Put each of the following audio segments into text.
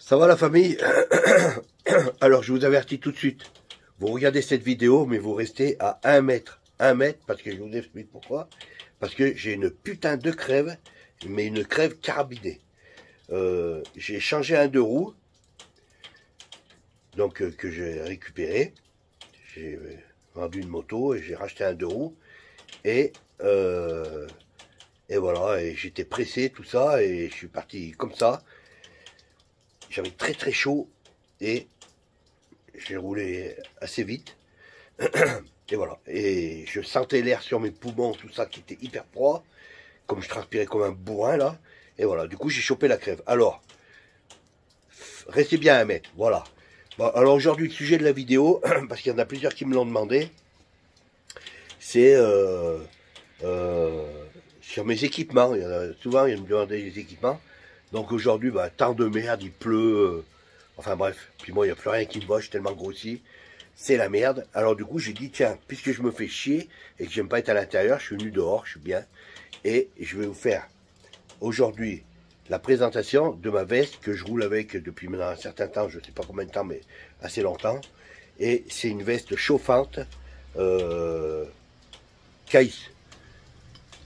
Ça va la famille? Alors je vous avertis tout de suite, vous regardez cette vidéo mais vous restez à 1 mètre. 1 mètre parce que je vous explique pourquoi. Parce que j'ai une putain de crève, mais une crève carabinée. J'ai changé un deux roues, donc que j'ai récupéré. J'ai vendu une moto et j'ai racheté un deux roues. Et voilà, et j'étais pressé, tout ça, et je suis parti comme ça. J'avais très très chaud et j'ai roulé assez vite. Et voilà, et je sentais l'air sur mes poumons, tout ça qui était hyper froid, comme je transpirais comme un bourrin là. Et voilà, du coup j'ai chopé la crève. Alors, restez bien à 1 mètre, voilà. Bon, alors aujourd'hui, le sujet de la vidéo, parce qu'il y en a plusieurs qui me l'ont demandé, c'est sur mes équipements. Souvent, ils me demandaient des équipements. Donc aujourd'hui, bah, temps de merde, il pleut, enfin bref. Puis moi, il n'y a plus rien qui me va, je suis tellement grossi. C'est la merde. Alors du coup, j'ai dit, tiens, puisque je me fais chier et que j'aime pas être à l'intérieur, je suis venu dehors, je suis bien. Et je vais vous faire aujourd'hui la présentation de ma veste que je roule avec depuis maintenant un certain temps, je ne sais pas combien de temps, mais assez longtemps. Et c'est une veste chauffante Kais.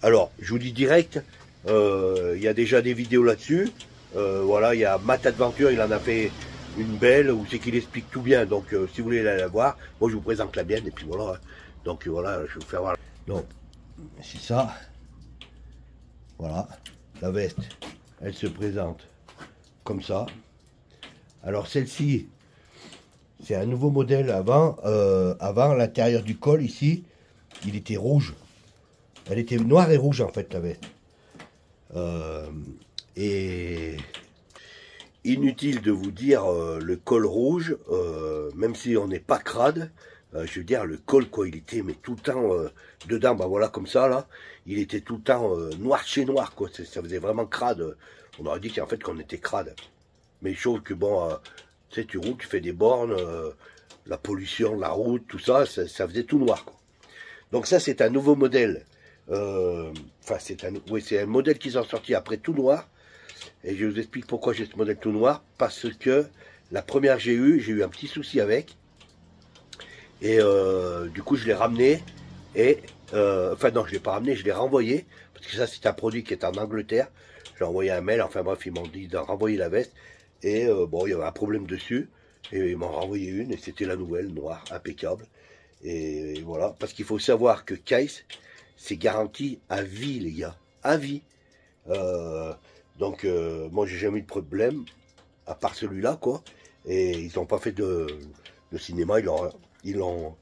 Alors, je vous dis direct, il y a déjà des vidéos là-dessus. Voilà, il y a Matt Adventure, il en a fait une belle où c'est qu'il explique tout bien. Donc, si vous voulez la voir, moi je vous présente la mienne et puis voilà. Donc voilà, je vais vous faire voir. Donc, c'est ça. Voilà, la veste, elle se présente comme ça. Alors celle-ci, c'est un nouveau modèle. Avant l'intérieur du col ici, il était rouge. Elle était noire et rouge en fait la veste. Et inutile de vous dire le col rouge, même si on n'est pas crade, je veux dire le col quoi, il était mais tout le temps dedans, bah voilà comme ça là, il était tout le temps noir chez noir quoi, ça faisait vraiment crade. On aurait dit qu'en fait qu'on était crade. Mais chose que bon, tu sais, tu roules, tu fais des bornes, la pollution, la route, tout ça, ça faisait tout noir quoi. Donc ça c'est un nouveau modèle. Enfin c'est un modèle qu'ils ont sorti après tout noir. Et je vous explique pourquoi j'ai ce modèle tout noir. Parce que la première que j'ai eu un petit souci avec. Et du coup je l'ai ramené. Et enfin non, je ne l'ai pas ramené, je l'ai renvoyé. Parce que ça c'est un produit qui est en Angleterre. J'ai envoyé un mail, enfin bref, ils m'ont dit de renvoyer la veste. Et bon, il y avait un problème dessus. Et ils m'ont renvoyé une et c'était la nouvelle, noire, impeccable. Et voilà, parce qu'il faut savoir que Kais, c'est garanti à vie les gars. À vie. Donc moi j'ai jamais eu de problème à part celui-là quoi, et ils n'ont pas fait de cinéma, ils l'ont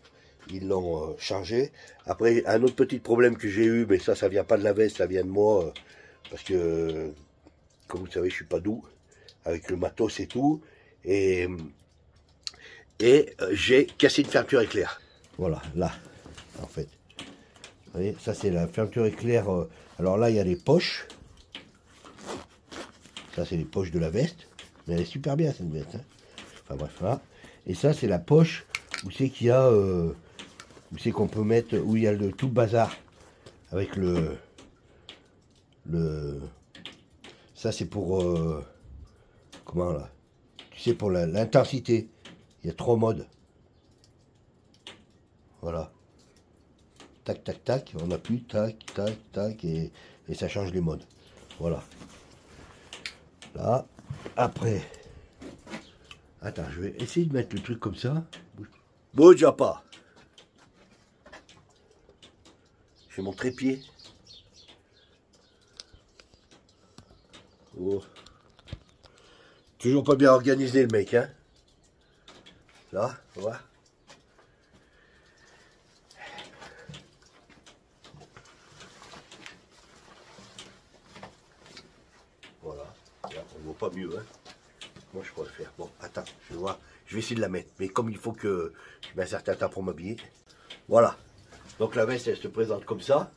changé. Après un autre petit problème que j'ai eu, mais ça vient pas de la veste, ça vient de moi, parce que comme vous savez je suis pas doux avec le matos et tout, et j'ai cassé une fermeture éclair. Voilà, là en fait. Vous voyez, ça c'est la fermeture éclair. Alors là il y a les poches. Ça, c'est les poches de la veste. Mais elle est super bien, cette veste. Hein. Enfin, bref, là. Et ça, c'est la poche où c'est qu'il y a... où c'est qu'on peut mettre... Où il y a tout le bazar. Avec ça, c'est pour... comment, là? Tu sais, pour l'intensité. Il y a 3 modes. Voilà. Tac, tac, tac. On appuie. Tac, tac, tac. Et ça change les modes. Voilà. Là, après, attends, je vais essayer de mettre le truc comme ça. Bouge pas. J'ai mon trépied. Oh. Toujours pas bien organisé le mec, hein. Là, voilà. Voilà. On ne voit pas mieux, hein. Moi, je pourrais le faire. Bon, attends, je vais voir. Je vais essayer de la mettre. Mais comme il faut que je mette un certain temps pour m'habiller. Voilà. Donc, la veste, elle se présente comme ça.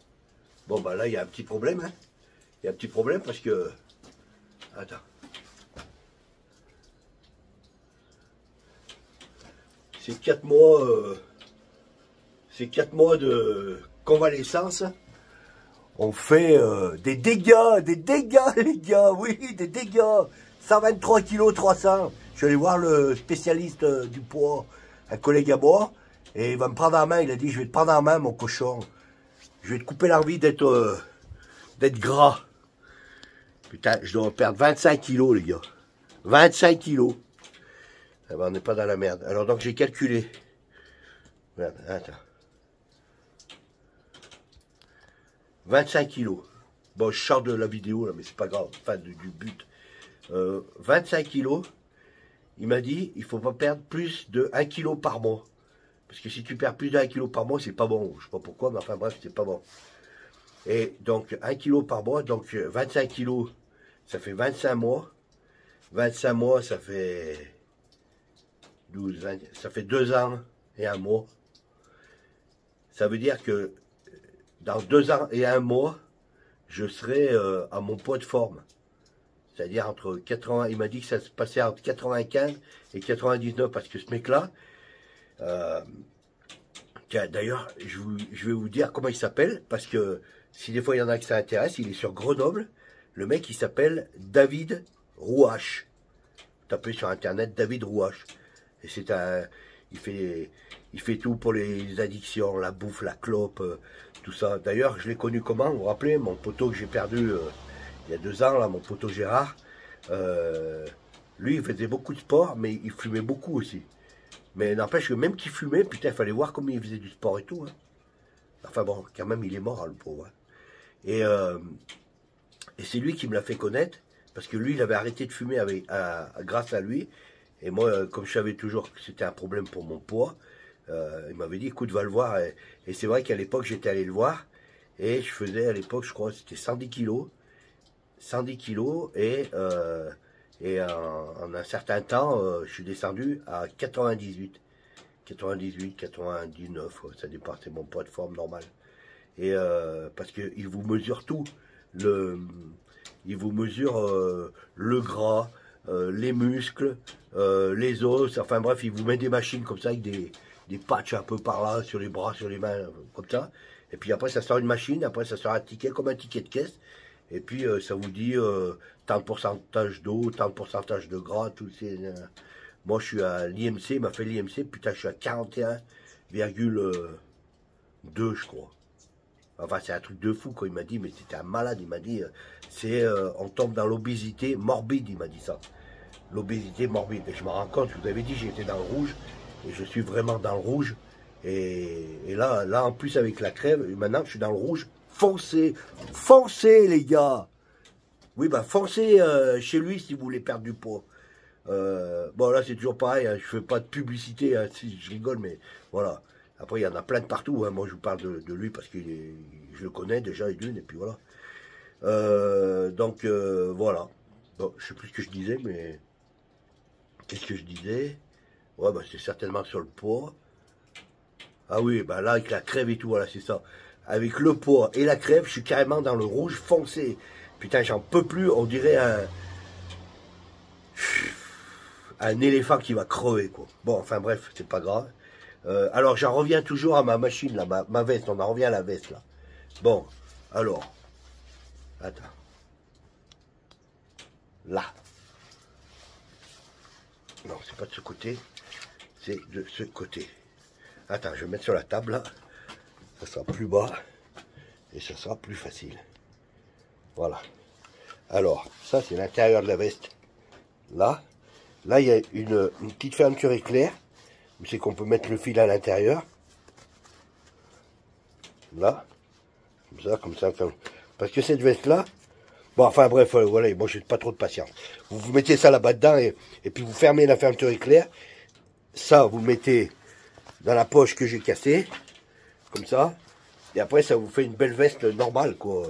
Bon, bah là, il y a un petit problème, hein. Il y a un petit problème parce que... Attends. C'est 4 mois... c'est 4 mois de convalescence. On fait des dégâts, les gars, oui, des dégâts. 123 kg 300. Je suis allé voir le spécialiste du poids, un collègue à moi, et il va me prendre en main. Il a dit, je vais te prendre en main, mon cochon. Je vais te couper l'envie d'être gras. Putain, je dois perdre 25 kilos, les gars. 25 kilos. Eh ben, on n'est pas dans la merde. Alors, donc, j'ai calculé. Merde, attends. 25 kilos. Bon, je sors de la vidéo, là, mais c'est pas grave. Enfin, du but. 25 kilos. Il m'a dit, il faut pas perdre plus de 1 kilo par mois. Parce que si tu perds plus de 1 kilo par mois, c'est pas bon. Je sais pas pourquoi, mais enfin bref, c'est pas bon. Et donc, 1 kilo par mois, donc 25 kilos, ça fait 25 mois. 25 mois, ça fait 12, 20, ça fait 2 ans et 1 mois. Ça veut dire que dans 2 ans et 1 mois, je serai à mon poids de forme. C'est-à-dire entre 80, il m'a dit que ça se passait entre 95 et 99, parce que ce mec-là, d'ailleurs, je vais vous dire comment il s'appelle, parce que si des fois il y en a qui ça intéresse, il est sur Grenoble. Le mec, il s'appelle David Rouache. Tapez sur internet David Rouache. Et c'est il fait tout pour les addictions, la bouffe, la clope, tout ça. D'ailleurs, je l'ai connu comment, vous vous rappelez, mon poteau que j'ai perdu il y a 2 ans, là, mon poteau Gérard, lui, il faisait beaucoup de sport, mais il fumait beaucoup aussi. Mais n'empêche que même qu'il fumait, putain, il fallait voir comment il faisait du sport et tout. Hein. Enfin bon, quand même, il est mort, hein, le pauvre. Hein. Et c'est lui qui me l'a fait connaître, parce que lui, il avait arrêté de fumer grâce à lui. Et moi, comme je savais toujours que c'était un problème pour mon poids, il m'avait dit, écoute, va le voir. Et c'est vrai qu'à l'époque, j'étais allé le voir, et je faisais, à l'époque, je crois, c'était 110 kilos. 110 kilos, et en un certain temps, je suis descendu à 98, 99, ça dépend, c'est mon poids de forme normal. Et parce qu'il vous mesure tout, il vous mesure le gras, les muscles, les os, enfin bref, il vous met des machines comme ça avec des patchs un peu par là, sur les bras, sur les mains, comme ça. Et puis après, ça sort une machine, après ça sort un ticket, comme un ticket de caisse. Et puis, ça vous dit tant de pourcentage d'eau, tant de pourcentage de gras, tout ces... Moi, je suis à l'IMC, il m'a fait l'IMC, putain, je suis à 41,2, je crois. Enfin, c'est un truc de fou, quoi. Il m'a dit, mais c'était un malade, il m'a dit, on tombe dans l'obésité morbide, il m'a dit ça. L'obésité morbide. Et je me rends compte, je vous avais dit, j'étais dans le rouge, et je suis vraiment dans le rouge. Et là, en plus, avec la crève, maintenant, je suis dans le rouge. Foncez, foncez les gars. Oui, bah foncez chez lui si vous voulez perdre du poids. Bon, là, c'est toujours pareil, hein, je fais pas de publicité, hein, si je rigole, mais voilà. Après, il y en a plein de partout. Hein. Moi, je vous parle de lui parce que je le connais déjà, et puis voilà. Donc, voilà. Bon, je sais plus ce que je disais, mais... Qu'est-ce que je disais? Ouais, bah, c'est certainement sur le poids. Ah oui, bah là, avec la crève et tout, voilà, c'est ça. Avec le poids et la crève, je suis carrément dans le rouge foncé. Putain, j'en peux plus, on dirait un éléphant qui va crever, quoi. Bon, enfin bref, c'est pas grave. Alors, j'en reviens toujours à ma machine, là, ma veste, on en revient à la veste, là. Bon, alors, attends. Là. Non, c'est pas de ce côté, c'est de ce côté. Attends, je vais mettre sur la table, là. Ça sera plus bas et ça sera plus facile. Voilà. Alors, ça c'est l'intérieur de la veste. Là, il y a une petite fermeture éclair. C'est qu'on peut mettre le fil à l'intérieur. Là, comme ça. Parce que cette veste-là, bon, enfin bref, voilà, moi j'ai pas trop de patience. Vous mettez ça là-bas dedans et puis vous fermez la fermeture éclair. Ça, vous mettez dans la poche que j'ai cassée. Comme ça, et après ça vous fait une belle veste normale, quoi.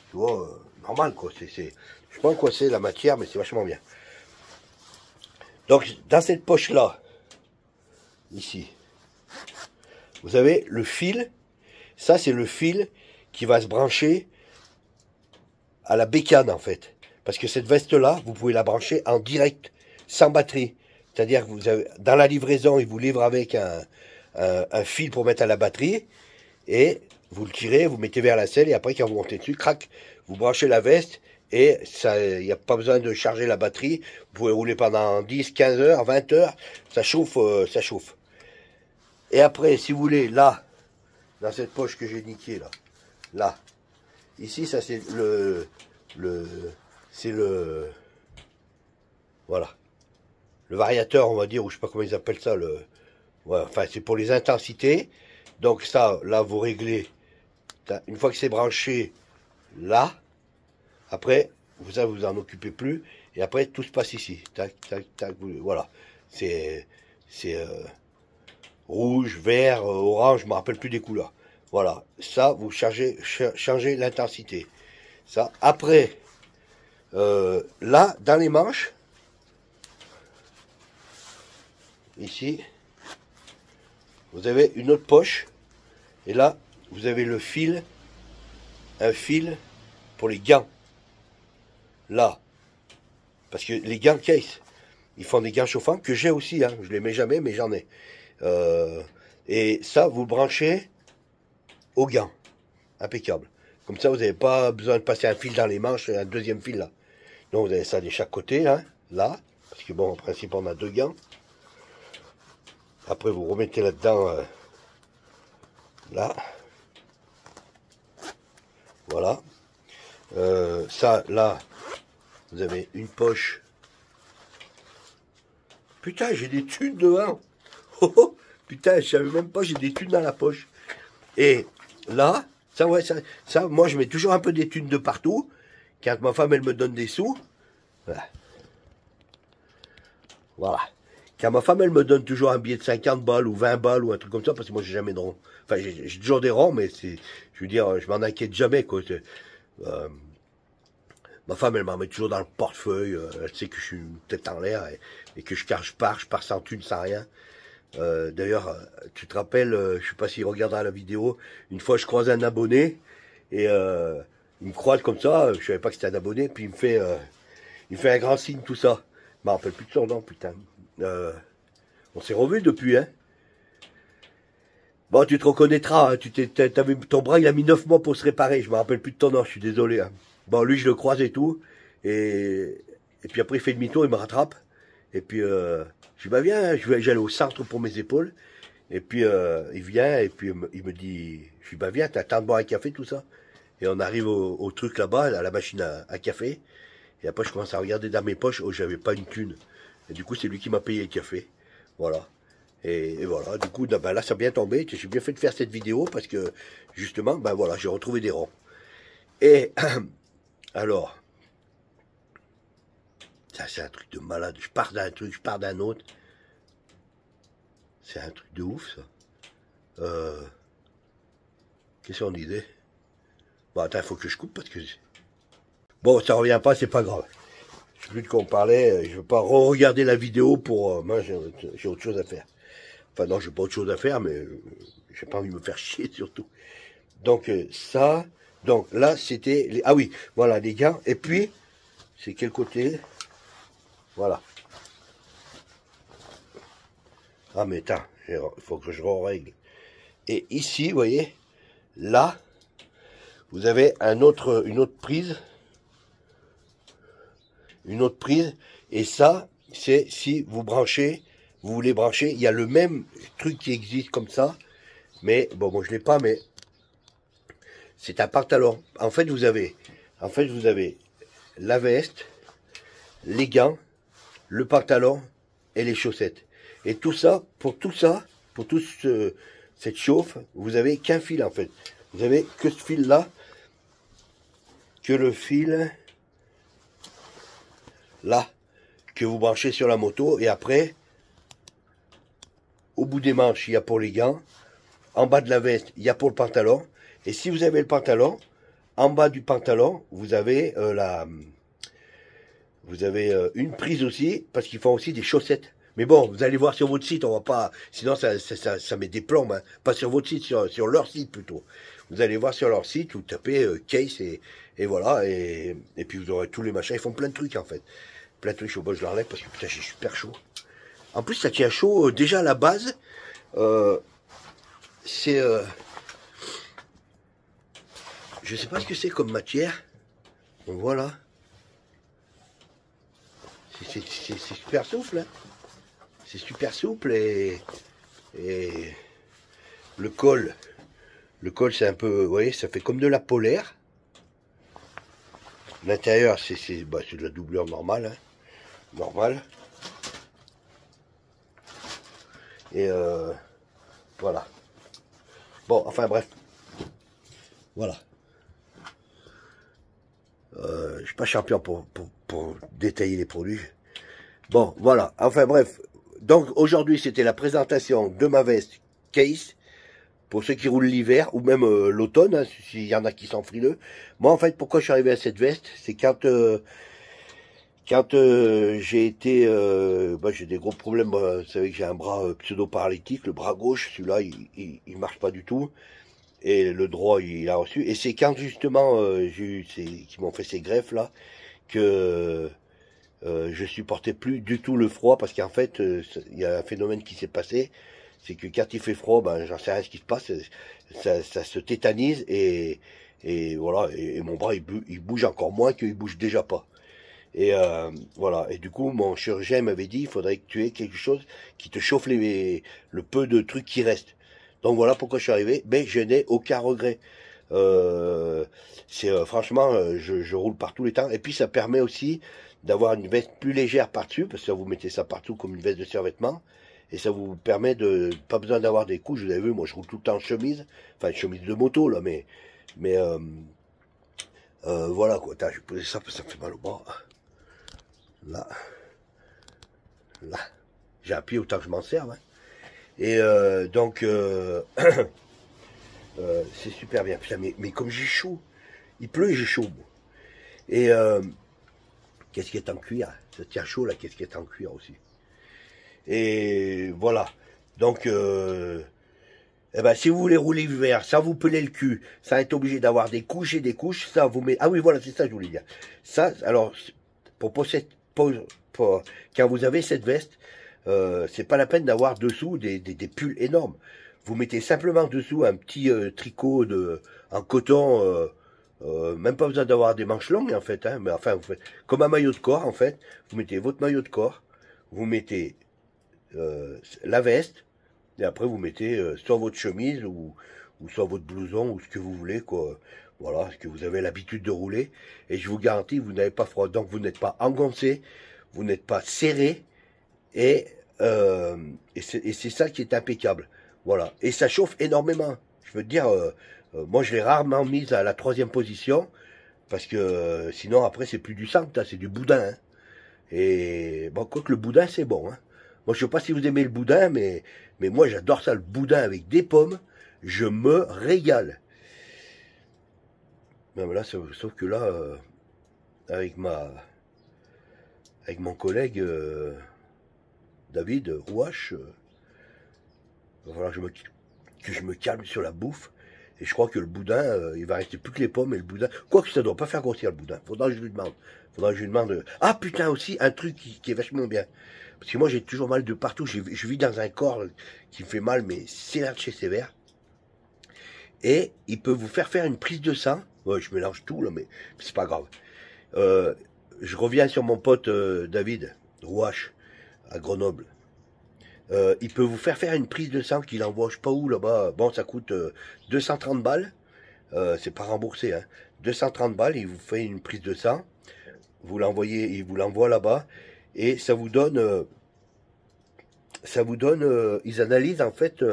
Tu vois, normale, quoi. Je sais pas quoi c'est la matière, mais c'est vachement bien. Donc, dans cette poche-là, ici, vous avez le fil. Ça, c'est le fil qui va se brancher à la bécane, en fait. Parce que cette veste-là, vous pouvez la brancher en direct, sans batterie. C'est-à-dire que vous avez, dans la livraison, ils vous livrent avec un fil pour mettre à la batterie. Et vous le tirez, vous mettez vers la selle, et après, quand vous montez dessus, crac, vous branchez la veste, et il n'y a pas besoin de charger la batterie. Vous pouvez rouler pendant 10, 15 heures, 20 heures, ça chauffe, ça chauffe. Et après, si vous voulez, là, dans cette poche que j'ai niquée, là, ici, ça c'est voilà, le variateur, on va dire, ou je sais pas comment ils appellent ça, ouais, enfin, c'est pour les intensités. Donc ça, là, vous réglez, une fois que c'est branché, là, après, vous en occupez plus, et après, tout se passe ici. Tac, tac, tac, voilà. C'est rouge, vert, orange, je me rappelle plus des couleurs. Voilà, ça, vous changez l'intensité. Ça, après, là, dans les manches, ici, vous avez une autre poche, et là, vous avez le fil, un fil pour les gants. Là, parce que les gants Case, ils font des gants chauffants, que j'ai aussi, hein, je les mets jamais, mais j'en ai. Et ça, vous le branchez au gant, impeccable. Comme ça, vous n'avez pas besoin de passer un fil dans les manches et un deuxième fil là. Donc vous avez ça de chaque côté, hein, là, parce que bon, en principe, on a deux gants. Après, vous remettez là-dedans, là. Voilà. Ça, là, vous avez une poche. Putain, j'ai des thunes devant. Oh, oh, putain, je savais même pas, j'ai des thunes dans la poche. Et là, ça, ouais, ça, moi, je mets toujours un peu des thunes de partout. Quand ma femme, elle me donne des sous. Voilà. Voilà. Quand ma femme, elle me donne toujours un billet de 50 balles ou 20 balles ou un truc comme ça, parce que moi, j'ai jamais de ronds. Enfin, j'ai toujours des ronds, mais c'est, je veux dire, je m'en inquiète jamais, quoi. Ma femme, elle m'en met toujours dans le portefeuille. Elle sait que je suis une tête en l'air et que je pars sans thune, sans rien. D'ailleurs, tu te rappelles, je sais pas s'il regardera la vidéo, une fois je croise un abonné et il me croise comme ça, je savais pas que c'était un abonné, puis il me fait un grand signe, tout ça. Je me rappelle plus de son nom, putain. On s'est revus depuis, hein. Bon, tu te reconnaîtras, hein, ton bras, il a mis 9 mois pour se réparer, je me rappelle plus de ton nom, je suis désolé, hein. Bon, lui, je le croise et tout, et puis après, il fait demi-tour, il me rattrape, et puis, je dis, bah viens, j'allais au centre pour mes épaules, et puis, il vient, et puis, il me dit, je dis, bah viens, t'as le temps de boire un café, tout ça. Et on arrive au truc là-bas, à la machine à café, et après, je commence à regarder dans mes poches, oh, j'avais pas une thune. Et du coup, c'est lui qui m'a payé le café, voilà. Et voilà, du coup, ben là, ça a bien tombé. J'ai bien fait de faire cette vidéo parce que, justement, ben voilà, j'ai retrouvé des ronds. Et, alors, ça, c'est un truc de malade. Je pars d'un truc, je pars d'un autre. C'est un truc de ouf, ça. Qu'est-ce qu'on disait? Bon, attends, il faut que je coupe parce que... Bon, ça revient pas, c'est pas grave. Je sais plus de quoi on parlait. Je veux pas re-regarder la vidéo pour... moi, j'ai autre chose à faire. Enfin non, j'ai pas autre chose à faire, mais j'ai pas envie de me faire chier surtout. Donc ça, donc là c'était, ah oui, voilà les gants. Et puis, c'est quel côté? Voilà. Ah mais attends, il faut que je règle. Et ici, vous voyez, là, vous avez une autre prise. Une autre prise. Et ça, c'est si vous branchez... Vous voulez brancher, il y a le même truc qui existe comme ça, mais bon, moi je l'ai pas, mais c'est un pantalon. En fait, vous avez la veste, les gants, le pantalon et les chaussettes. Et tout ça, pour toute cette chauffe, vous avez qu'un fil en fait. Vous avez que ce fil là, que le fil là, que vous branchez sur la moto, et après, au bout des manches, il y a pour les gants. En bas de la veste, il y a pour le pantalon. Et si vous avez le pantalon, en bas du pantalon, vous avez une prise aussi, parce qu'ils font aussi des chaussettes. Mais bon, vous allez voir sur votre site, on va pas... Sinon, ça met des plombes. Hein. Pas sur votre site, sur leur site plutôt. Vous allez voir sur leur site, vous tapez Case et voilà. Et puis vous aurez tous les machins. Ils font plein de trucs en fait. Plein de trucs. Je l'enlève parce que putain, j'ai super chaud. En plus, ça tient chaud. Déjà, à la base, c'est... je sais pas ce que c'est comme matière. Donc voilà. super souple. Hein. C'est super souple et le col c'est un peu, vous voyez, ça fait comme de la polaire. L'intérieur c'est de la doublure normale, hein, normale. Et voilà. Bon, enfin bref. Voilà. Je suis pas champion pour détailler les produits. Bon, voilà. Enfin bref. Donc aujourd'hui c'était la présentation de ma veste Case. Pour ceux qui roulent l'hiver, ou même l'automne, hein, s'il y en a qui sont frileux. Moi, en fait, pourquoi je suis arrivé à cette veste, c'est quand j'ai été... j'ai des gros problèmes, vous savez que j'ai un bras pseudo-paralytique, le bras gauche, celui-là, il marche pas du tout. Et le droit, il a reçu. Et c'est quand, justement, qui m'ont fait ces greffes-là, que je supportais plus du tout le froid, parce qu'en fait, il y a un phénomène qui s'est passé, c'est que quand il fait froid, ben j'en sais rien ce qui se passe, ça se tétanise et voilà, et mon bras il bouge encore moins qu'il bouge déjà pas. Et voilà, et du coup mon chirurgien m'avait dit il faudrait que tu aies quelque chose qui te chauffe le peu de trucs qui restent. Donc voilà pourquoi je suis arrivé, mais je n'ai aucun regret. Franchement, je roule par tous les temps, et puis ça permet aussi d'avoir une veste plus légère par-dessus, parce que vous mettez ça partout comme une veste de survêtement. Et ça vous permet de pas besoin d'avoir des couches. Vous avez vu, moi je roule tout le temps en chemise, enfin une chemise de moto là, mais voilà quoi. Attends, je vais poser ça parce que ça me fait mal au bras. Là, j'ai appuyé autant que je m'en serve. Hein. Et donc c'est super bien. Putain, mais comme j'ai chaud, il pleut et j'ai chaud. Moi. Et qu'est-ce qui est en cuir? Ça tient chaud là. Qu'est-ce qui est en cuir aussi? Et voilà. Donc, eh ben, si vous voulez rouler l'hiver, ça vous peler le cul, ça être obligé d'avoir des couches et des couches, ça vous met... Ah oui, voilà, c'est ça que je voulais dire. Ça, alors, quand vous avez cette veste, c'est pas la peine d'avoir dessous des pulls énormes. Vous mettez simplement dessous un petit tricot en coton, même pas besoin d'avoir des manches longues en fait, hein, mais enfin, vous faites comme un maillot de corps en fait. Vous mettez votre maillot de corps, vous mettez la veste, et après vous mettez soit votre chemise ou soit votre blouson ou ce que vous voulez quoi. Voilà, ce que vous avez l'habitude de rouler, et je vous garantis vous n'avez pas froid, donc vous n'êtes pas engoncé, vous n'êtes pas serré, et c'est ça qui est impeccable. Voilà, et ça chauffe énormément. Je veux dire, moi je l'ai rarement mise à la 3e position, parce que sinon après c'est plus du sang, c'est du boudin. Hein. Et bon, quoique le boudin c'est bon. Hein. Moi, je sais pas si vous aimez le boudin, mais moi, j'adore ça, le boudin avec des pommes. Je me régale. Même là, sauf que là, avec mon collègue David Rouache, il va falloir que je me calme sur la bouffe. Et je crois que le boudin, il va rester plus que les pommes et le boudin. Quoique ça doit pas faire grossir le boudin. Faudra que je lui demande. Ah putain, aussi, un truc qui est vachement bien. Parce que moi j'ai toujours mal de partout, je vis dans un corps qui me fait mal, mais sévère de chez sévère. Et il peut vous faire une prise de sang. Ouais, je mélange tout là, mais c'est pas grave. Je reviens sur mon pote David Rouache, à Grenoble. Il peut vous faire une prise de sang qu'il envoie je sais pas où là-bas. Bon, ça coûte 230 balles. C'est pas remboursé, hein. 230 balles, il vous fait une prise de sang. Vous l'envoyez, il vous l'envoie là-bas. Et ça vous donne, ils analysent en fait,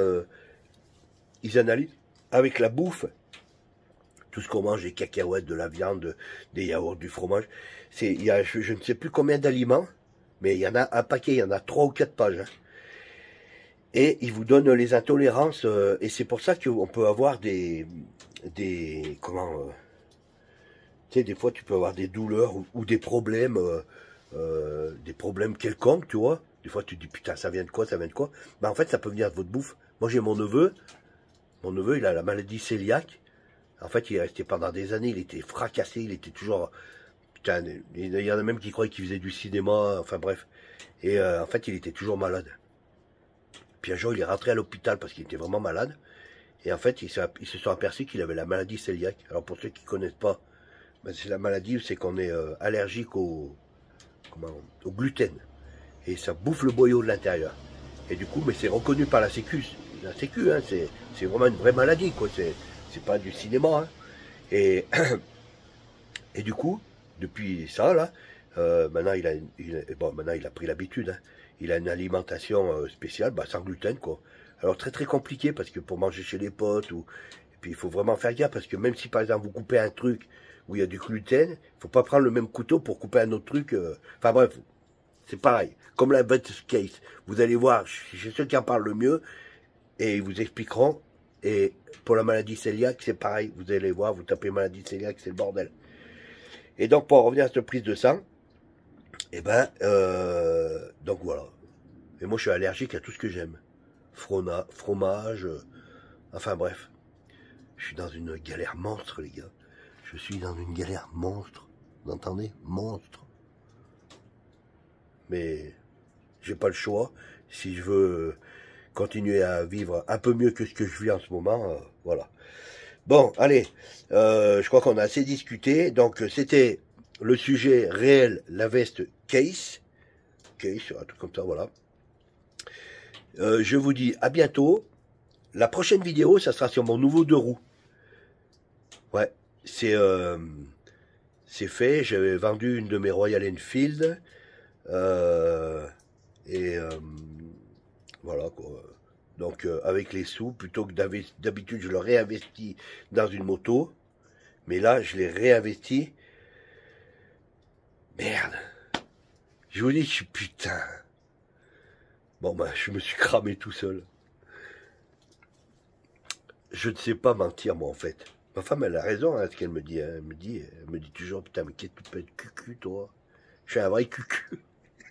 ils analysent avec la bouffe, tout ce qu'on mange, des cacahuètes, de la viande, des yaourts, du fromage. Il y a, je ne sais plus combien d'aliments, mais il y en a un paquet, il y en a 3 ou 4 pages. Hein. Et ils vous donnent les intolérances, et c'est pour ça qu'on peut avoir des comment, tu sais, des fois tu peux avoir des douleurs ou des problèmes quelconques, tu vois. Des fois tu te dis putain ça vient de quoi, Ben en fait ça peut venir de votre bouffe. Moi j'ai mon neveu il a la maladie cœliaque. En fait il est resté pendant des années, il était fracassé, il était toujours, putain, il y en a même qui croyaient qu'il faisait du cinéma, enfin bref. Et en fait il était toujours malade. Puis un jour il est rentré à l'hôpital parce qu'il était vraiment malade. Et en fait ils se sont aperçus qu'il avait la maladie cœliaque. Alors pour ceux qui connaissent pas, ben, c'est la maladie où c'est qu'on est allergique au au gluten. Et ça bouffe le boyau de l'intérieur. Et du coup, mais c'est reconnu par la Sécu. La Sécu, hein, c'est vraiment une vraie maladie, quoi. C'est pas du cinéma. Hein. Et, et du coup, depuis ça, là, maintenant, maintenant, il a pris l'habitude. Hein. Il a une alimentation spéciale, bah, sans gluten, quoi. Alors, très, très compliqué, parce que pour manger chez les potes, et puis il faut vraiment faire gaffe, parce que même si, par exemple, vous coupez un truc où il y a du gluten, il faut pas prendre le même couteau pour couper un autre truc. Enfin, bref, c'est pareil. Comme la best case. Vous allez voir, chez ceux qui en parlent le mieux, et ils vous expliqueront. Et pour la maladie cœliaque, c'est pareil. Vous allez voir, vous tapez maladie cœliaque, c'est le bordel. Et donc, pour revenir à cette prise de sang, et ben, donc voilà. Et moi, je suis allergique à tout ce que j'aime. Fromage, enfin bref. Je suis dans une galère monstre, les gars. Je suis dans une galère monstre. Vous entendez? Monstre. Mais j'ai pas le choix. Si je veux continuer à vivre un peu mieux que ce que je vis en ce moment, voilà. Bon, allez, je crois qu'on a assez discuté. Donc, c'était le sujet réel, la veste case, un truc comme ça, voilà. Je vous dis à bientôt. La prochaine vidéo, ça sera sur mon nouveau 2 roues. Ouais, c'est fait. J'avais vendu une de mes Royal Enfield. Voilà, quoi. Donc, avec les sous, plutôt que d'habitude, je le réinvestis dans une moto. Mais là, je l'ai réinvesti. Merde. Je vous dis, putain. Bon, bah, je me suis cramé tout seul. Je ne sais pas mentir, moi, en fait. Ma femme, elle a raison, hein, ce qu'elle me dit. Hein. Elle me dit toujours, putain, mais qu'est-ce que tu peux être cucu, toi? Je suis un vrai cucu.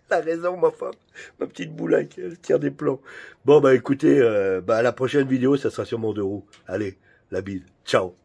Elle a raison, ma femme. Ma petite boulaque, elle tire des plombs. Bon, bah, écoutez, à la prochaine vidéo, ça sera sur mon 2 roues. Allez, la bise. Ciao.